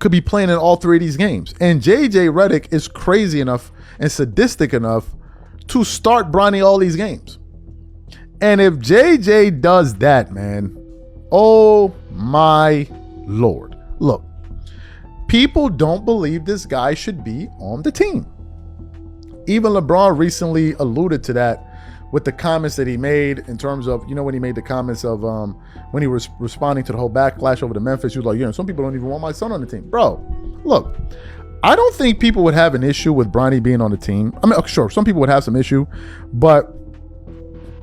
could be playing in all three of these games. And JJ Redick is crazy enough and sadistic enough to start Bronny all these games. And if JJ does that, man, oh my Lord. Look, people don't believe this guy should be on the team. Even LeBron recently alluded to that with the comments that he made in terms of, when he made the comments of when he was responding to the whole backlash over to Memphis, he was like, some people don't even want my son on the team. Bro, look, I don't think people would have an issue with Bronny being on the team. I mean, sure, some people would have some issue, but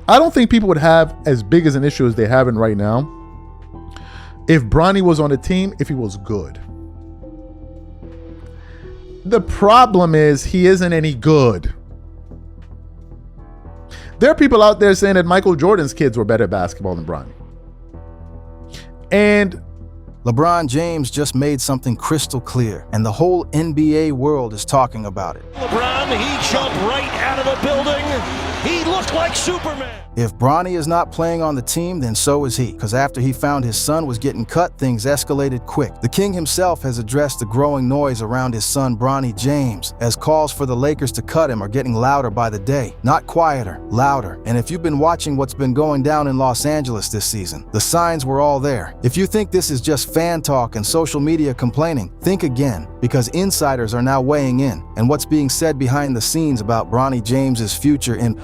I don't think people would have as big as an issue as they're having right now if Bronny was on the team, if he was good. The problem is he isn't any good. There are people out there saying that Michael Jordan's kids were better at basketball than Bronny. And LeBron James just made something crystal clear, and the whole NBA world is talking about it. LeBron, he jumped right out of the building. He looked like Superman. If Bronny is not playing on the team, then so is he, because after he found his son was getting cut, things escalated quick. The king himself has addressed the growing noise around his son Bronny James, as calls for the Lakers to cut him are getting louder by the day. Not quieter, louder. And if you've been watching what's been going down in Los Angeles this season, the signs were all there. If you think this is just fan talk and social media complaining, think again, because insiders are now weighing in, and what's being said behind the scenes about Bronny James's future in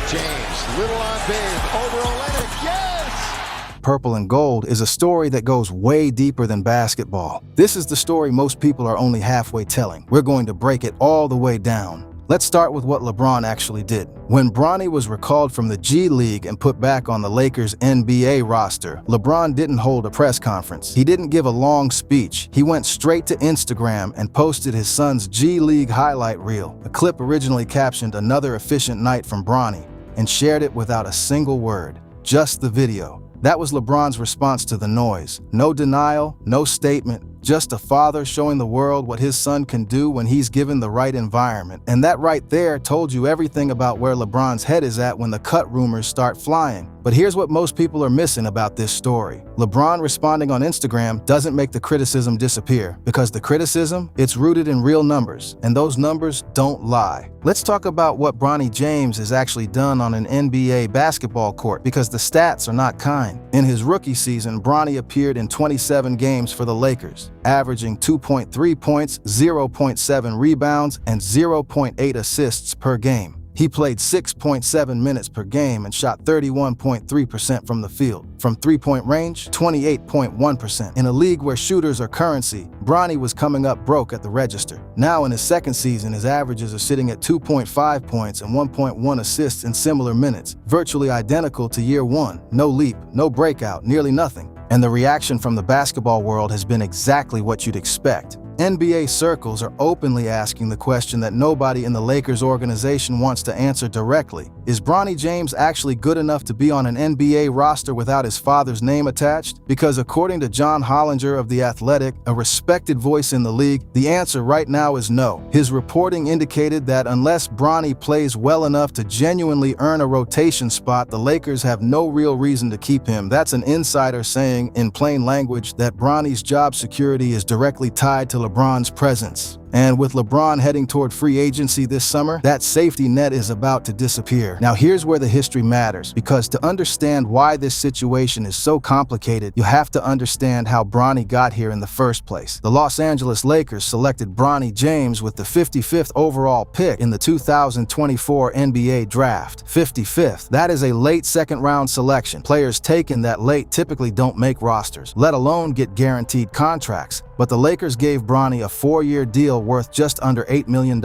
James, little on big, over Olenek, yes! Purple and Gold is a story that goes way deeper than basketball. This is the story most people are only halfway telling. We're going to break it all the way down. Let's start with what LeBron actually did. When Bronny was recalled from the G League and put back on the Lakers' NBA roster, LeBron didn't hold a press conference. He didn't give a long speech. He went straight to Instagram and posted his son's G League highlight reel. The clip originally captioned "Another efficient night from Bronny" and shared it without a single word, just the video. That was LeBron's response to the noise. No denial, no statement, just a father showing the world what his son can do when he's given the right environment. And that right there told you everything about where LeBron's head is at when the cut rumors start flying. But here's what most people are missing about this story. LeBron responding on Instagram doesn't make the criticism disappear, because the criticism, it's rooted in real numbers, and those numbers don't lie. Let's talk about what Bronny James has actually done on an NBA basketball court, because the stats are not kind. In his rookie season, Bronny appeared in 27 games for the Lakers, averaging 2.3 points, 0.7 rebounds, and 0.8 assists per game. He played 6.7 minutes per game and shot 31.3% from the field. From three-point range, 28.1%. In a league where shooters are currency, Bronny was coming up broke at the register. Now in his second season, his averages are sitting at 2.5 points and 1.1 assists in similar minutes, virtually identical to year one. No leap, no breakout, nearly nothing. And the reaction from the basketball world has been exactly what you'd expect. NBA circles are openly asking the question that nobody in the Lakers organization wants to answer directly. Is Bronny James actually good enough to be on an NBA roster without his father's name attached? Because according to John Hollinger of The Athletic, a respected voice in the league, the answer right now is no. His reporting indicated that unless Bronny plays well enough to genuinely earn a rotation spot, the Lakers have no real reason to keep him. That's an insider saying, in plain language, that Bronny's job security is directly tied to LeBron's presence. And with LeBron heading toward free agency this summer, that safety net is about to disappear. Now here's where the history matters, because to understand why this situation is so complicated, you have to understand how Bronny got here in the first place. The Los Angeles Lakers selected Bronny James with the 55th overall pick in the 2024 NBA draft. 55th. That is a late second-round selection. Players taken that late typically don't make rosters, let alone get guaranteed contracts. But the Lakers gave Bronny a 4-year deal worth just under $8 million,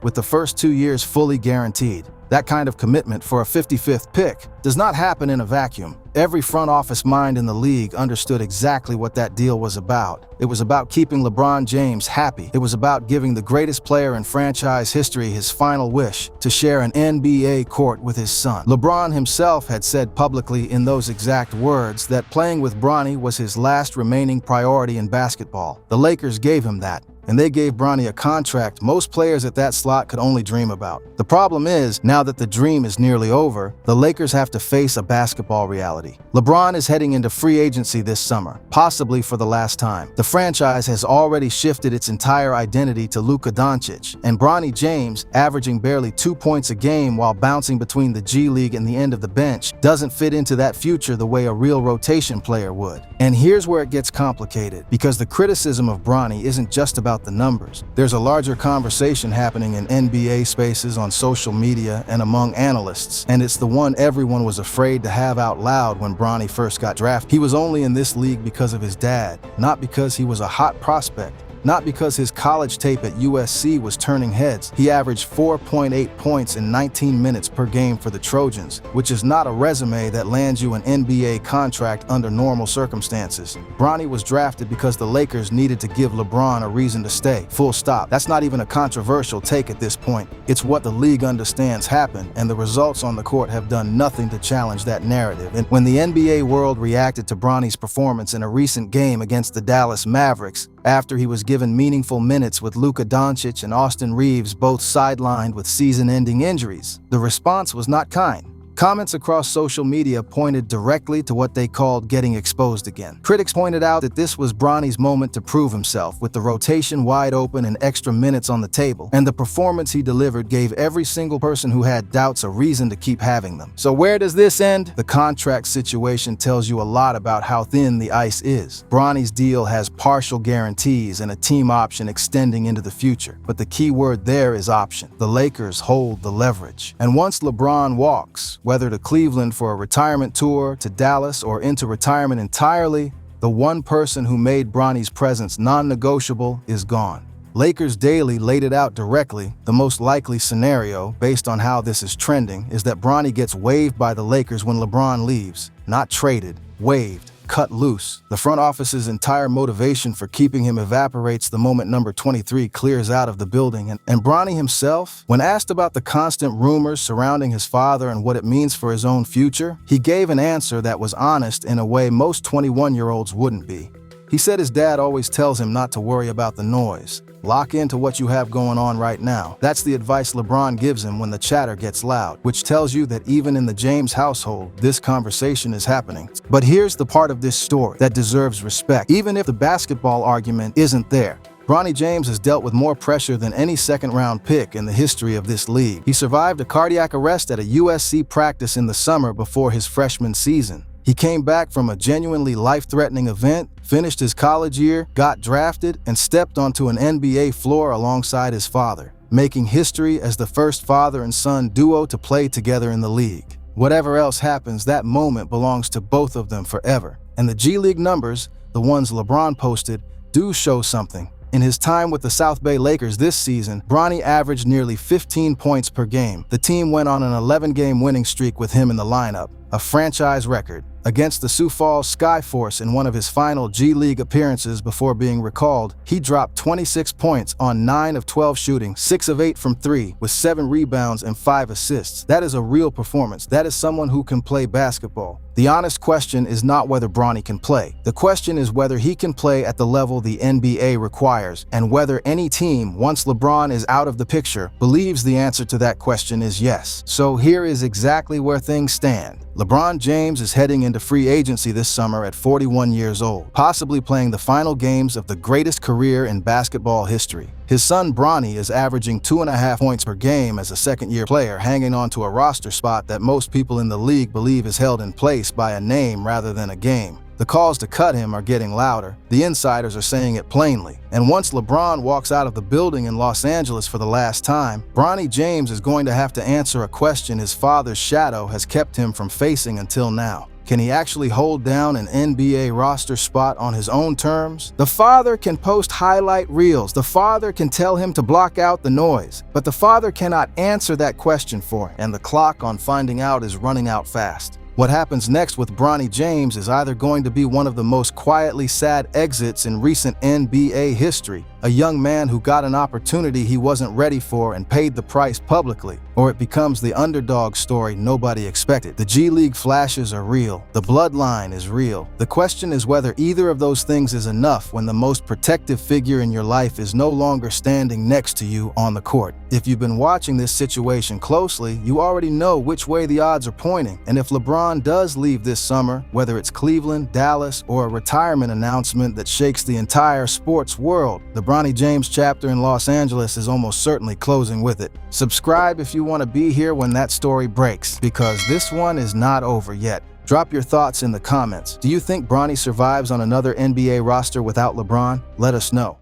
with the first 2 years fully guaranteed. That kind of commitment for a 55th pick does not happen in a vacuum. Every front office mind in the league understood exactly what that deal was about. It was about keeping LeBron James happy. It was about giving the greatest player in franchise history his final wish, to share an NBA court with his son. LeBron himself had said publicly in those exact words that playing with Bronny was his last remaining priority in basketball. The Lakers gave him that. and they gave Bronny a contract most players at that slot could only dream about. The problem is, now that the dream is nearly over, the Lakers have to face a basketball reality. LeBron is heading into free agency this summer, possibly for the last time. The franchise has already shifted its entire identity to Luka Doncic, and Bronny James, averaging barely 2 points a game while bouncing between the G League and the end of the bench, doesn't fit into that future the way a real rotation player would. And here's where it gets complicated, because the criticism of Bronny isn't just about the numbers. There's a larger conversation happening in NBA spaces, on social media, and among analysts, and it's the one everyone was afraid to have out loud when Bronny first got drafted. He was only in this league because of his dad, not because he was a hot prospect. Not because his college tape at USC was turning heads. He averaged 4.8 points in 19 minutes per game for the Trojans, which is not a resume that lands you an NBA contract under normal circumstances. Bronny was drafted because the Lakers needed to give LeBron a reason to stay. Full stop. That's not even a controversial take at this point. It's what the league understands happened, and the results on the court have done nothing to challenge that narrative. And when the NBA world reacted to Bronny's performance in a recent game against the Dallas Mavericks, after he was given meaningful minutes with Luka Doncic and Austin Reeves both sidelined with season-ending injuries, the response was not kind. Comments across social media pointed directly to what they called getting exposed again. Critics pointed out that this was Bronny's moment to prove himself, with the rotation wide open and extra minutes on the table, and the performance he delivered gave every single person who had doubts a reason to keep having them. So where does this end? The contract situation tells you a lot about how thin the ice is. Bronny's deal has partial guarantees and a team option extending into the future, but the key word there is option. The Lakers hold the leverage. And once LeBron walks, whether to Cleveland for a retirement tour, to Dallas, or into retirement entirely, the one person who made Bronny's presence non-negotiable is gone. Lakers Daily laid it out directly. The most likely scenario, based on how this is trending, is that Bronny gets waived by the Lakers when LeBron leaves. Not traded, waived. Cut loose. The front office's entire motivation for keeping him evaporates the moment number 23 clears out of the building. And Bronny himself, when asked about the constant rumors surrounding his father and what it means for his own future, he gave an answer that was honest in a way most 21-year-olds wouldn't be. He said his dad always tells him not to worry about the noise. Lock into what you have going on right now. That's the advice LeBron gives him when the chatter gets loud, which tells you that even in the James household, this conversation is happening. But here's the part of this story that deserves respect, even if the basketball argument isn't there. Bronny James has dealt with more pressure than any second-round pick in the history of this league. He survived a cardiac arrest at a USC practice in the summer before his freshman season. He came back from a genuinely life-threatening event, finished his college year, got drafted, and stepped onto an NBA floor alongside his father, making history as the first father and son duo to play together in the league. Whatever else happens, that moment belongs to both of them forever. And the G League numbers, the ones LeBron posted, do show something. In his time with the South Bay Lakers this season, Bronny averaged nearly 15 points per game. The team went on an 11-game winning streak with him in the lineup, a franchise record. Against the Sioux Falls Skyforce in one of his final G League appearances before being recalled, he dropped 26 points on 9 of 12 shooting, 6 of 8 from 3, with 7 rebounds and 5 assists. That is a real performance. That is someone who can play basketball. The honest question is not whether Bronny can play. The question is whether he can play at the level the NBA requires, and whether any team, once LeBron is out of the picture, believes the answer to that question is yes. So here is exactly where things stand. LeBron James is heading into free agency this summer at 41 years old, possibly playing the final games of the greatest career in basketball history. His son Bronny is averaging 2.5 points per game as a second-year player, hanging on to a roster spot that most people in the league believe is held in place by a name rather than a game. The calls to cut him are getting louder. The insiders are saying it plainly. And once LeBron walks out of the building in Los Angeles for the last time, Bronny James is going to have to answer a question his father's shadow has kept him from facing until now. Can he actually hold down an NBA roster spot on his own terms? The father can post highlight reels. The father can tell him to block out the noise. But the father cannot answer that question for him, and the clock on finding out is running out fast. What happens next with Bronny James is either going to be one of the most quietly sad exits in recent NBA history, A young man who got an opportunity he wasn't ready for and paid the price publicly, or it becomes the underdog story nobody expected. The G League flashes are real. The bloodline is real. The question is whether either of those things is enough when the most protective figure in your life is no longer standing next to you on the court. If you've been watching this situation closely, you already know which way the odds are pointing. And if LeBron does leave this summer, whether it's Cleveland, Dallas, or a retirement announcement that shakes the entire sports world, the Bronny James chapter in Los Angeles is almost certainly closing with it. Subscribe if you want to be here when that story breaks, because this one is not over yet. Drop your thoughts in the comments. Do you think Bronny survives on another NBA roster without LeBron? Let us know.